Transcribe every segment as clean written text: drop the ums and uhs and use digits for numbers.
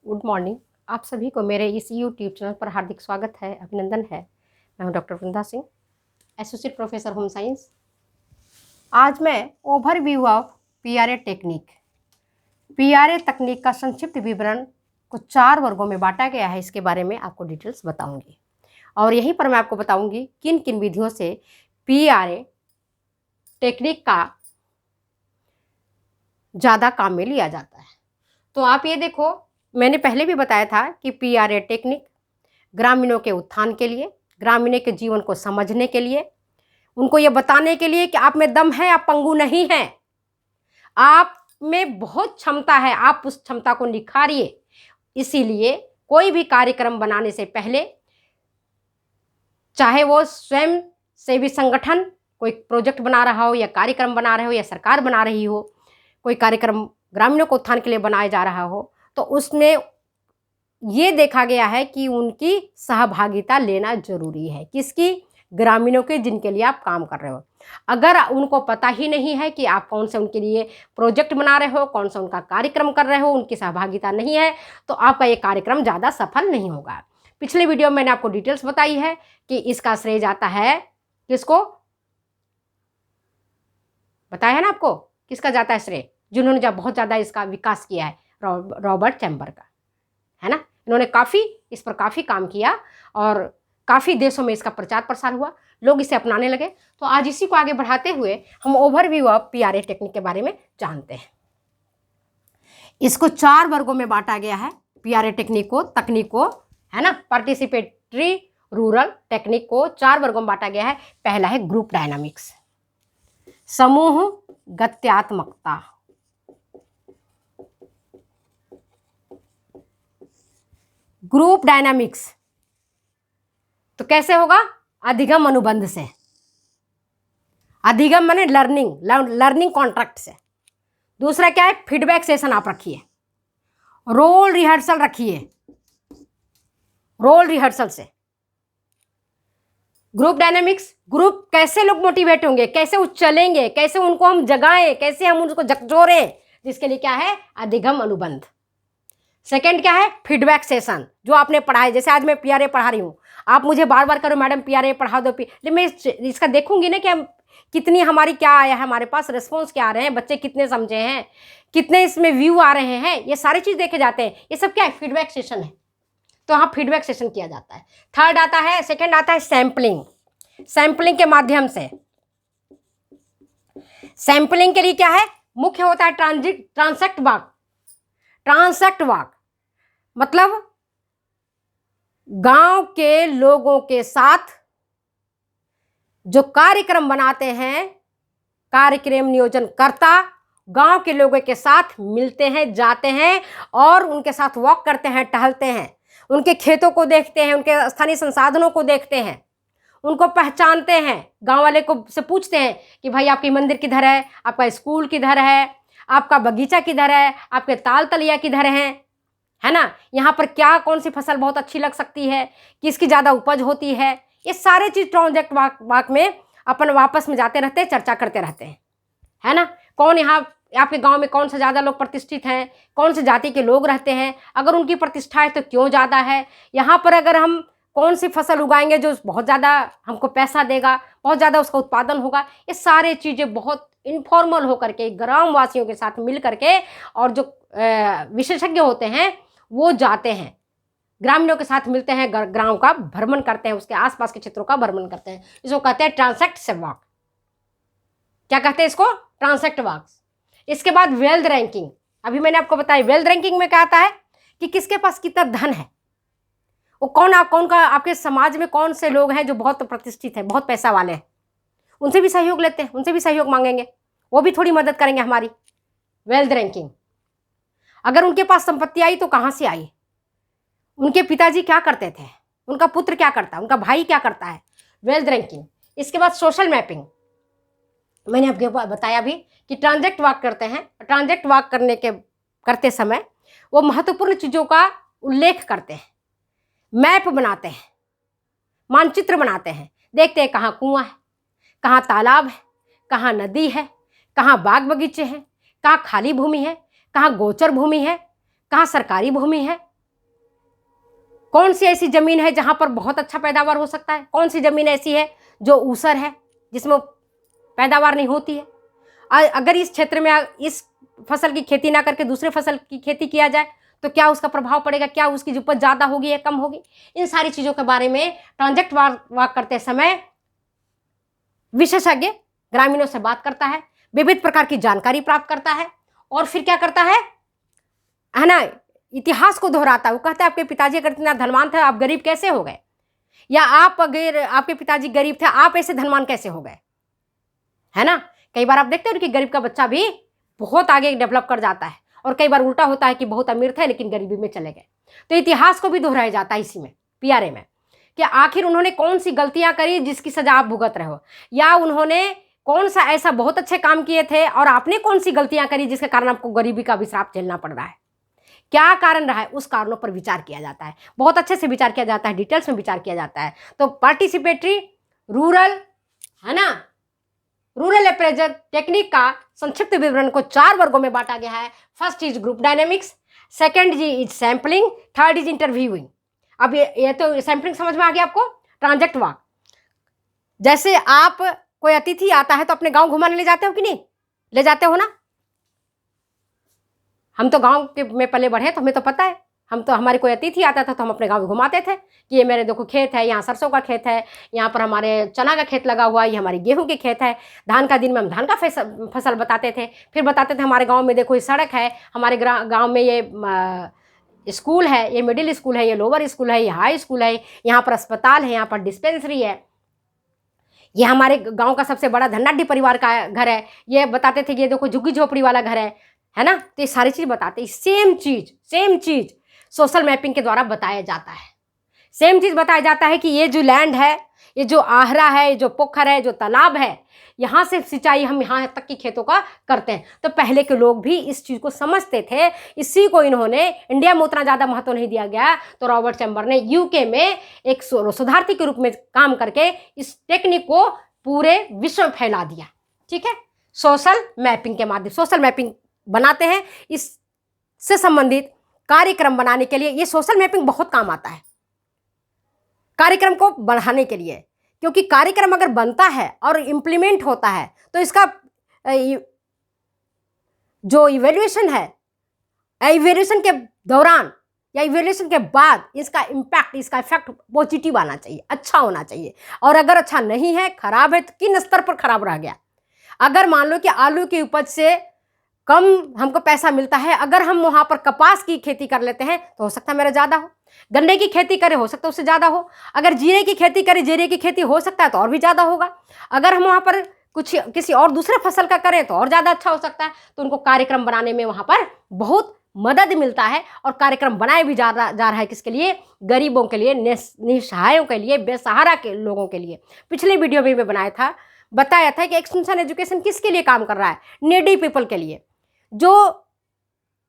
Good morning. आप सभी को मेरे इस यूट्यूब चैनल पर हार्दिक स्वागत है, अभिनंदन है। मैं हूं doctor Vrinda Singh, associate professor home science. आज मैं overview of PRA technique, PRA तकनीक का संक्षिप्त विवरण को 4 वर्गों में बांटा गया है, इसके बारे में आपको डिटेल्स बताऊंगी। और यहीं पर मैं आपको बताऊंगी किन किन विधियों से पीआरए टेक्निक का ज़्यादा काम में लिया जाता है। तो आप ये देखो, मैंने पहले भी बताया था कि पीआरए टेक्निक ग्रामीणों के उत्थान के लिए, ग्रामीणों के जीवन को समझने के लिए, उनको ये बताने के लिए कि आप में दम है, आप पंगु नहीं हैं, आप में बहुत क्षमता है, आप उस क्षमता को निखारिए। इसीलिए कोई भी कार्यक्रम बनाने से पहले, चाहे वो स्वयं सेवी संगठन कोई प्रोजेक्ट बना रहा हो या कार्यक्रम बना रहे हो या सरकार बना रही हो, कोई कार्यक्रम ग्रामीणों को उत्थान के लिए बनाया जा रहा हो, तो उसमें ये देखा गया है कि उनकी सहभागिता लेना जरूरी है। किसकी? ग्रामीणों के, जिनके लिए आप काम कर रहे हो। अगर उनको पता ही नहीं है कि आप कौन से उनके लिए प्रोजेक्ट बना रहे हो, कौन सा उनका कार्यक्रम कर रहे हो, उनकी सहभागिता नहीं है, तो आपका ये कार्यक्रम ज़्यादा सफल नहीं होगा। पिछले वीडियो में मैंने आपको डिटेल्स बताई है कि इसका श्रेय जाता है किसको, बताया है ना आपको, किसका जाता है श्रेय? जिन्होंने जब बहुत ज़्यादा इसका विकास किया है, रॉबर्ट चैम्बर का, है ना। इन्होंने इस पर काफ़ी काम किया और काफ़ी देशों में इसका प्रचार प्रसार हुआ, लोग इसे अपनाने लगे। तो आज इसी को आगे बढ़ाते हुए हम ओवरव्यू ऑफ पीआरए टेक्निक के बारे में जानते हैं। इसको 4 वर्गों में बांटा गया है, पीआरए टेक्निक को, तकनीक को, है ना, पार्टिसिपेटरी रूरल टेक्निक को 4 वर्गों में बांटा गया है। पहला है ग्रुप डायनामिक्स, समूह गत्यात्मकता। ग्रुप डायनामिक्स तो कैसे होगा? अधिगम अनुबंध से। अधिगम माने लर्निंग कॉन्ट्रैक्ट से। दूसरा क्या है? फीडबैक सेशन आप रखिए, रोल रिहर्सल रखिए, रोल रिहर्सल से। ग्रुप डायनामिक्स, ग्रुप कैसे लोग मोटिवेट होंगे, कैसे वो चलेंगे, कैसे उनको हम जगाएं, कैसे हम उनको झकझोरें, जिसके लिए क्या है? अधिगम अनुबंध। सेकंड क्या है? फीडबैक सेशन, जो आपने पढ़ाए। जैसे आज मैं पीआरए पढ़ा रही हूँ, आप मुझे बार बार करो मैडम पीआरए पढ़ा दो, लेकिन मैं इसका देखूंगी ना कि हम कितनी, हमारी क्या आया है, हमारे पास रिस्पॉन्स क्या आ रहे हैं, बच्चे कितने समझे हैं, कितने इसमें व्यू आ रहे हैं, ये सारी चीज़ देखे जाते हैं। ये सब क्या है? फीडबैक सेशन है। तो हाँ, फीडबैक सेशन किया जाता है। थर्ड आता है, सेकेंड आता है सैम्पलिंग। सैम्पलिंग के माध्यम से, सैम्पलिंग के लिए क्या है? मुख्य होता है ट्रांसेक्ट वाक। ट्रांसेक्ट वाक मतलब गांव के लोगों के साथ जो कार्यक्रम बनाते हैं, कार्यक्रम नियोजन करता गांव के लोगों के साथ मिलते हैं, जाते हैं और उनके साथ वॉक करते हैं, टहलते हैं, उनके खेतों को देखते हैं, उनके स्थानीय संसाधनों को देखते हैं, उनको पहचानते हैं। गांव वाले को से पूछते हैं कि भाई आपकी मंदिर किधर है, आपका स्कूल किधर है, आपका बगीचा किधर है, आपके ताल तलिया किधर हैं, है ना, यहाँ पर क्या कौन सी फसल बहुत अच्छी लग सकती है, किसकी ज़्यादा उपज होती है। ये सारे चीज़ प्रोजेक्ट वाक में अपन वापस में जाते रहते हैं, चर्चा करते रहते हैं, है ना। कौन यहाँ आपके गांव में कौन से ज़्यादा लोग प्रतिष्ठित हैं, कौन से जाति के लोग रहते हैं, अगर उनकी प्रतिष्ठा है तो क्यों ज़्यादा है, यहाँ पर अगर हम कौन सी फसल उगाएंगे जो बहुत ज़्यादा हमको पैसा देगा, बहुत ज़्यादा उसका उत्पादन होगा। ये सारे चीज़ें बहुत इनफॉर्मल होकर के ग्रामवासियों के साथ मिल करके, और जो विशेषज्ञ होते हैं वो जाते हैं, ग्रामीणों के साथ मिलते हैं, गांव का भ्रमण करते हैं, उसके आसपास के क्षेत्रों का भ्रमण करते हैं। इसको कहते हैं ट्रांसेक्ट से वॉक। क्या कहते हैं इसको? Transect walk. इसके बाद वेल्थ रैंकिंग। अभी मैंने आपको बताया वेल्थ रैंकिंग में क्या आता है कि किसके पास कितना धन है, वो कौन का आपके समाज में कौन से लोग हैं जो बहुत प्रतिष्ठित है, बहुत पैसा वाले हैं, उनसे भी सहयोग लेते हैं, उनसे भी सहयोग मांगेंगे, वो भी थोड़ी मदद करेंगे हमारी। Wealth ranking. अगर उनके पास संपत्ति आई तो कहाँ से आई, उनके पिताजी क्या करते थे, उनका पुत्र क्या करता है, उनका भाई क्या करता है। Wealth ranking. इसके बाद सोशल मैपिंग। मैंने आपको बताया भी कि ट्रांजेक्ट वॉक करते हैं, ट्रांजेक्ट वॉक करते समय वो महत्वपूर्ण चीज़ों का उल्लेख करते हैं, मैप बनाते हैं, मानचित्र बनाते हैं, देखते हैं कहाँ कुआं है, कहाँ तालाब है, कहाँ नदी है, कहाँ बाग बगीचे हैं, कहाँ खाली भूमि है, कहाँ गोचर भूमि है, कहाँ सरकारी भूमि है, कौन सी ऐसी जमीन है जहां पर बहुत अच्छा पैदावार हो सकता है, कौन सी जमीन ऐसी है जो ऊसर है जिसमें पैदावार नहीं होती है। अगर इस क्षेत्र में इस फसल की खेती ना करके दूसरे फसल की खेती किया जाए तो क्या उसका प्रभाव पड़ेगा, क्या उसकी उपज ज़्यादा होगी या कम होगी। इन सारी चीज़ों के बारे में ट्रांजेक्ट वाक करते समय विशेषज्ञ ग्रामीणों से बात करता है, विविध प्रकार की जानकारी प्राप्त करता है और फिर क्या करता है ना, इतिहास को दोहराता है। वो कहता है आपके पिताजी अगर इतना धनवान थे आप गरीब कैसे हो गए, या आप अगर आपके पिताजी गरीब थे आप ऐसे धनवान कैसे हो गए, है ना। कई बार आप देखते हो कि गरीब का बच्चा भी बहुत आगे डेवलप कर जाता है और कई बार उल्टा होता है कि बहुत अमीर थे लेकिन गरीबी में चले गए। तो इतिहास को भी दोहराया जाता है इसी में, पीआरए में, कि आखिर उन्होंने कौन सी गलतियां करी जिसकी सजा आप भुगत रहे हो, या उन्होंने कौन सा ऐसा बहुत अच्छे काम किए थे और आपने कौन सी गलतियां करी जिसके कारण आपको गरीबी का अभिशाप झेलना पड़ रहा है, क्या कारण रहा है, उस कारणों पर विचार किया जाता है। बहुत अच्छे से विचार किया जाता है, डिटेल्स में विचार किया जाता है। तो पार्टिसिपेटरी रूरल, है ना, रूरल अप्रेजल टेक्निक का संक्षिप्त विवरण को 4 वर्गों में बांटा गया है। First is group dynamics, second is sampling, third is interviewing. अब ये तो सैम्पलिंग समझ में आ गया आपको। ट्रांजेक्ट वाक, जैसे आप कोई अतिथि आता है तो अपने गांव घुमाने ले जाते हो कि नहीं, ले जाते हो ना। हम तो गांव के में पले बढ़े तो हमें तो पता है, हम तो हमारे कोई अतिथि आता था तो हम अपने गांव में घुमाते थे कि ये मेरे देखो खेत है, यहाँ सरसों का खेत है, यहाँ पर हमारे चना का खेत लगा हुआ है, ये हमारी गेहूं के खेत है। धान का दिन में हम धान का फसल बताते थे, फिर बताते थे हमारे गांव में देखो ये सड़क है, हमारे गांव में ये स्कूल है, ये मिडिल स्कूल है, ये लोअर स्कूल है, ये हाई स्कूल है, यहाँ पर अस्पताल है, यहाँ पर डिस्पेंसरी है, ये हमारे गाँव का सबसे बड़ा धनाढ़ी परिवार का घर है। ये बताते थे कि ये देखो झुग्गी झोपड़ी वाला घर है ना। तो ये सारी चीज़ बताते हैं। सेम चीज़ सोशल मैपिंग के द्वारा बताया जाता है। सेम चीज़ बताया जाता है कि ये जो लैंड है, ये जो आहरा है, ये जो पोखर है, जो तालाब है, यहाँ से सिंचाई हम यहाँ तक की खेतों का करते हैं। तो पहले के लोग भी इस चीज़ को समझते थे, इसी को इन्होंने, इंडिया में उतना ज़्यादा महत्व नहीं दिया गया तो रॉबर्ट चैम्बर ने यूके में एक शोधार्थी के रूप में काम करके इस टेक्निक को पूरे विश्व में फैला दिया। ठीक है, सोशल मैपिंग के माध्यम, सोशल मैपिंग बनाते हैं। इससे संबंधित कार्यक्रम बनाने के लिए ये सोशल मैपिंग बहुत काम आता है, कार्यक्रम को बढ़ाने के लिए, क्योंकि कार्यक्रम अगर बनता है और इम्प्लीमेंट होता है तो इसका जो इवैल्यूएशन है, इवैल्यूएशन के दौरान या इवैल्यूएशन के बाद इसका इम्पैक्ट, इसका इफेक्ट पॉजिटिव आना चाहिए, अच्छा होना चाहिए। और अगर अच्छा नहीं है, खराब है, तो किन स्तर पर खराब रह गया। अगर मान लो कि आलू की उपज से कम हमको पैसा मिलता है, अगर हम वहाँ पर कपास की खेती कर लेते हैं तो हो सकता है मेरा ज़्यादा हो, गन्ने की खेती करें हो सकता है उससे ज़्यादा हो, अगर जीरे की खेती करें, जीरे की खेती हो सकता है तो और भी ज़्यादा होगा, अगर हम वहाँ पर कुछ किसी और दूसरे फसल का करें तो और ज़्यादा अच्छा हो सकता है। तो उनको कार्यक्रम बनाने में वहाँ पर बहुत मदद मिलता है और कार्यक्रम बनाए भी जा रहा है किसके लिए, गरीबों के लिए, निसहायों के लिए, बेसहारा के लोगों के लिए। पिछले वीडियो में बताया था कि एक्सटेंशन एजुकेशन किसके लिए काम कर रहा है, नीडी पीपल के लिए, जो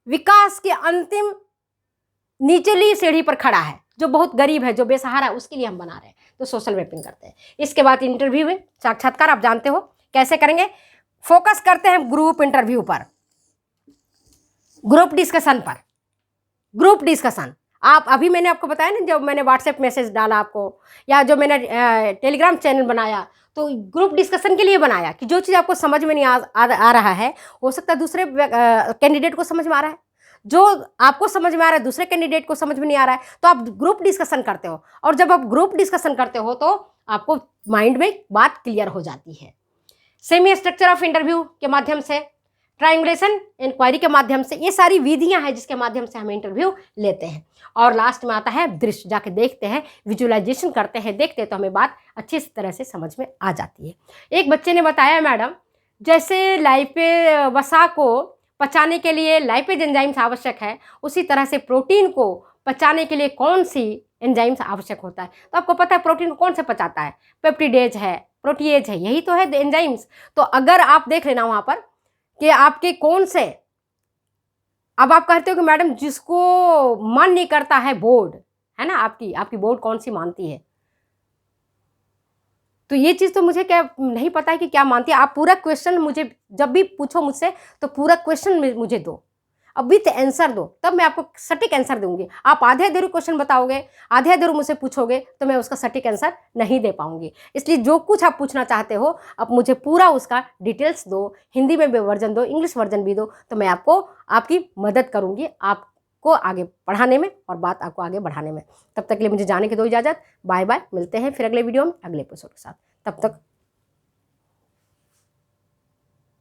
विकास के अंतिम निचली सीढ़ी पर खड़ा है, जो बहुत गरीब है, जो बेसहारा है, उसके लिए हम बना रहे हैं। तो सोशल मैपिंग करते हैं। इसके बाद इंटरव्यू में साक्षात्कार, आप जानते हो कैसे करेंगे, फोकस करते हैं ग्रुप इंटरव्यू पर, ग्रुप डिस्कशन पर। ग्रुप डिस्कशन आप अभी मैंने आपको बताया ना, जब मैंने व्हाट्सएप मैसेज डाला आपको, या जो मैंने टेलीग्राम चैनल बनाया, तो ग्रुप डिस्कशन के लिए बनाया कि जो चीज़ आपको समझ में नहीं आ रहा है, हो सकता है दूसरे कैंडिडेट को समझ में आ रहा है, जो आपको समझ में आ रहा है दूसरे कैंडिडेट को समझ में नहीं आ रहा है, तो आप ग्रुप डिस्कशन करते हो। और जब आप ग्रुप डिस्कशन करते हो तो आपको माइंड में बात क्लियर हो जाती है। सेमी स्ट्रक्चर ऑफ इंटरव्यू के माध्यम से, ट्रायंगुलेशन इंक्वायरी के माध्यम से, ये सारी विधियां हैं जिसके माध्यम से हम इंटरव्यू लेते हैं। और लास्ट में आता है दृश्य, जाके देखते हैं, विजुअलाइजेशन करते हैं, देखते हैं तो हमें बात अच्छी तरह से समझ में आ जाती है। एक बच्चे ने बताया, मैडम जैसे वसा को पचाने के लिए लाइपेज एंजाइम्स आवश्यक है, उसी तरह से प्रोटीन को पचाने के लिए कौन सी एंजाइम्स आवश्यक होता है। तो आपको पता है प्रोटीन को कौन से पचाता है, पेप्टिडेज है, प्रोटीएज है, यही तो है एंजाइम्स। तो अगर आप देख लेना वहाँ पर कि आपके कौन से, अब आप कहते हो कि मैडम जिसको मन नहीं करता है बोर्ड, है ना, आपकी बोर्ड कौन सी मानती है, तो ये चीज़ तो मुझे क्या नहीं पता है कि क्या मानती है। आप पूरा क्वेश्चन मुझे जब भी पूछो मुझसे तो पूरा क्वेश्चन मुझे दो। अब विथ आंसर दो, तब मैं आपको सटीक आंसर दूंगी। आप आधे अधूरे क्वेश्चन बताओगे, आधे अधूरे मुझसे पूछोगे तो मैं उसका सटीक आंसर नहीं दे पाऊंगी। इसलिए जो कुछ आप पूछना चाहते हो आप मुझे पूरा उसका डिटेल्स दो, हिंदी में भी वर्जन दो, इंग्लिश वर्जन भी दो, तो मैं आपको आपकी मदद करूंगी आपको आगे पढ़ाने में और बात आपको आगे बढ़ाने में। तब तक के लिए मुझे जाने की दो इजाज़त। बाय बाय, मिलते हैं फिर अगले वीडियो में अगले एपिसोड के साथ। तब तक